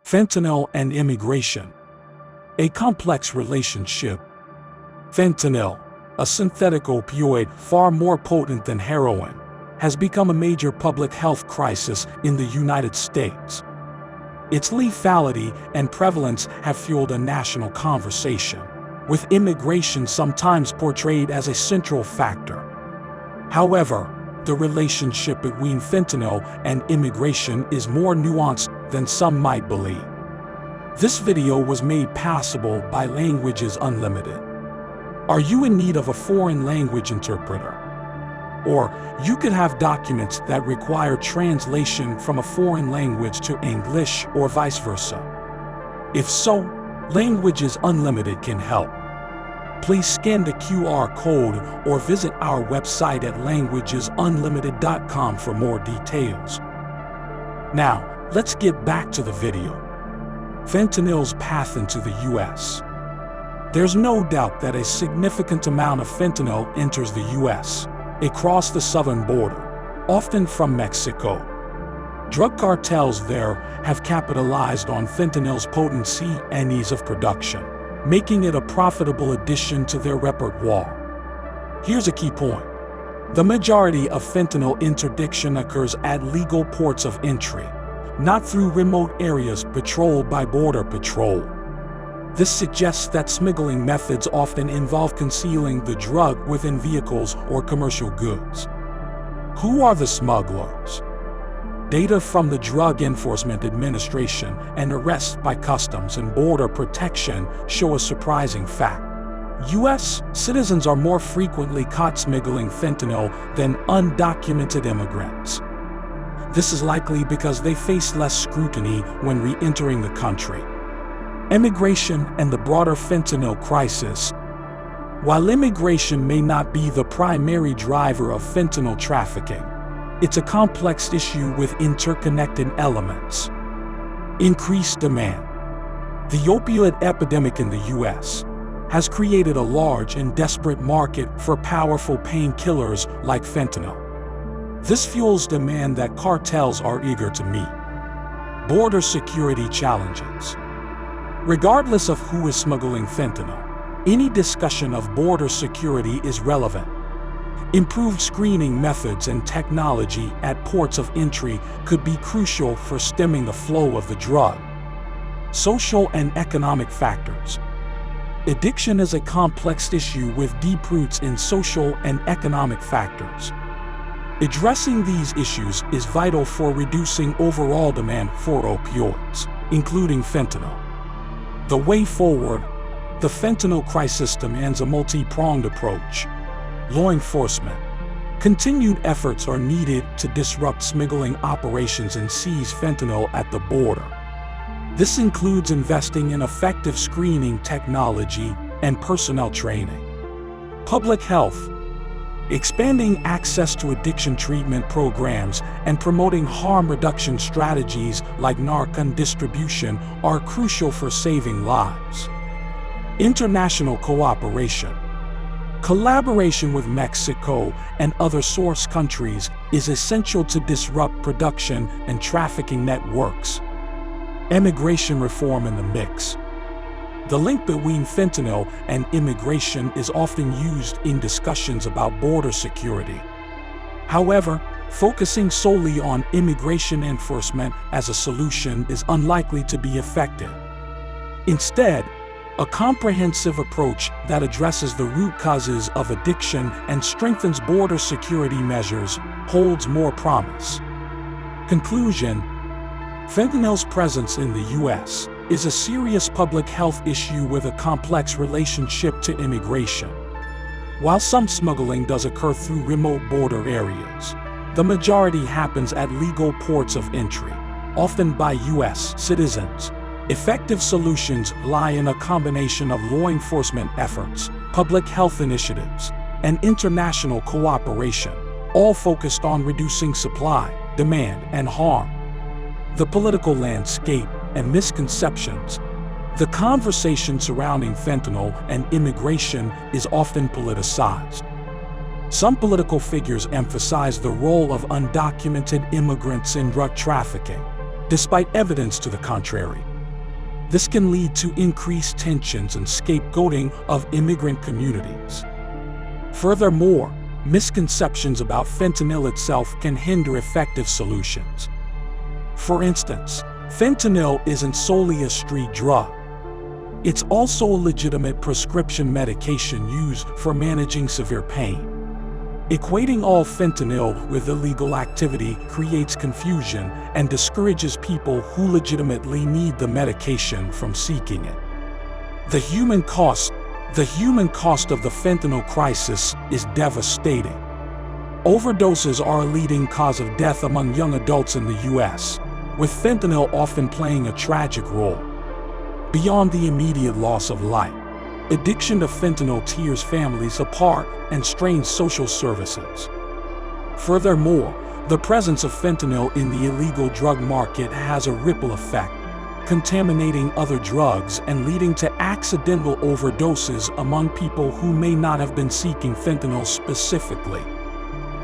Fentanyl and immigration. A complex relationship. Fentanyl, a synthetic opioid far more potent than heroin, has become a major public health crisis in the United States. Its lethality and prevalence have fueled a national conversation, with immigration sometimes portrayed as a central factor. However, the relationship between fentanyl and immigration is more nuanced than some might believe. This video was made possible by Languages Unlimited. Are you in need of a foreign language interpreter? Or you could have documents that require translation from a foreign language to English or vice versa. If so, Languages Unlimited can help. Please scan the QR code or visit our website at languagesunlimited.com for more details. Now, let's get back to the video. Fentanyl's path into the U.S. There's no doubt that a significant amount of fentanyl enters the U.S. across the southern border, often from Mexico. Drug cartels there have capitalized on fentanyl's potency and ease of production, making it a profitable addition to their repertoire. Here's a key point. The majority of fentanyl interdiction occurs at legal ports of entry, not through remote areas patrolled by Border Patrol. This suggests that smuggling methods often involve concealing the drug within vehicles or commercial goods. Who are the smugglers? Data from the Drug Enforcement Administration and arrests by Customs and Border Protection show a surprising fact. U.S. citizens are more frequently caught smuggling fentanyl than undocumented immigrants. This is likely because they face less scrutiny when re-entering the country. Immigration and the broader fentanyl crisis. While immigration may not be the primary driver of fentanyl trafficking, it's a complex issue with interconnected elements. Increased demand. The opioid epidemic in the U.S. has created a large and desperate market for powerful painkillers like fentanyl. This fuels demand that cartels are eager to meet. Border security challenges. Regardless of who is smuggling fentanyl, any discussion of border security is relevant. Improved screening methods and technology at ports of entry could be crucial for stemming the flow of the drug. Social and economic factors. Addiction is a complex issue with deep roots in social and economic factors. Addressing these issues is vital for reducing overall demand for opioids, including fentanyl. The way forward. The fentanyl crisis demands a multi-pronged approach. Law enforcement. Continued efforts are needed to disrupt smuggling operations and seize fentanyl at the border. This includes investing in effective screening technology and personnel training. Public health. Expanding access to addiction treatment programs and promoting harm reduction strategies like narcan distribution are crucial for saving lives. International cooperation. Collaboration with Mexico and other source countries is essential to disrupt production and trafficking networks. Immigration reform in the mix. The link between fentanyl and immigration is often used in discussions about border security. However, focusing solely on immigration enforcement as a solution is unlikely to be effective. Instead, a comprehensive approach that addresses the root causes of addiction and strengthens border security measures holds more promise. Conclusion. Fentanyl's presence in the U.S. is a serious public health issue with a complex relationship to immigration. While some smuggling does occur through remote border areas, the majority happens at legal ports of entry, often by U.S. citizens. Effective solutions lie in a combination of law enforcement efforts, public health initiatives, and international cooperation, all focused on reducing supply, demand, and harm. The political landscape and misconceptions. The conversation surrounding fentanyl and immigration is often politicized. Some political figures emphasize the role of undocumented immigrants in drug trafficking, despite evidence to the contrary. This can lead to increased tensions and scapegoating of immigrant communities. Furthermore, misconceptions about fentanyl itself can hinder effective solutions. For instance, fentanyl isn't solely a street drug. It's also a legitimate prescription medication used for managing severe pain. Equating all fentanyl with illegal activity creates confusion and discourages people who legitimately need the medication from seeking it. The human cost of the fentanyl crisis is devastating. Overdoses are a leading cause of death among young adults in the U.S., with fentanyl often playing a tragic role. Beyond the immediate loss of life, addiction to fentanyl tears families apart and strains social services. Furthermore, the presence of fentanyl in the illegal drug market has a ripple effect, contaminating other drugs and leading to accidental overdoses among people who may not have been seeking fentanyl specifically.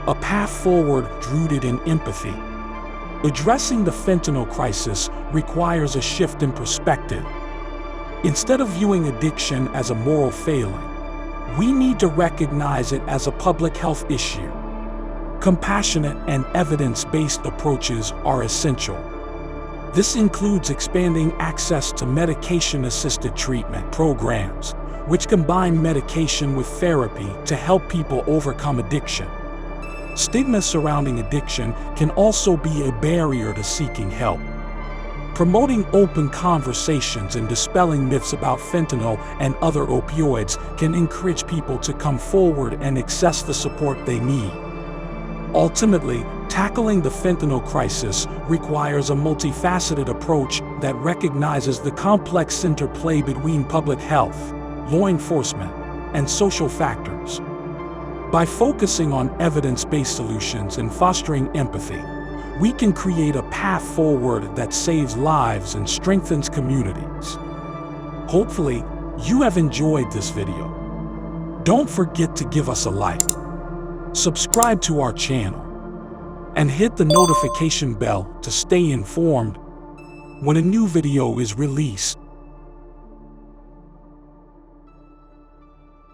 A path forward rooted in empathy. Addressing the fentanyl crisis requires a shift in perspective. Instead of viewing addiction as a moral failing, we need to recognize it as a public health issue. Compassionate and evidence-based approaches are essential. This includes expanding access to medication-assisted treatment programs, which combine medication with therapy to help people overcome addiction. Stigma surrounding addiction can also be a barrier to seeking help. Promoting open conversations and dispelling myths about fentanyl and other opioids can encourage people to come forward and access the support they need. Ultimately, tackling the fentanyl crisis requires a multifaceted approach that recognizes the complex interplay between public health, law enforcement, and social factors. By focusing on evidence-based solutions and fostering empathy, we can create a path forward that saves lives and strengthens communities. Hopefully, you have enjoyed this video. Don't forget to give us a like, subscribe to our channel, and hit the notification bell to stay informed when a new video is released.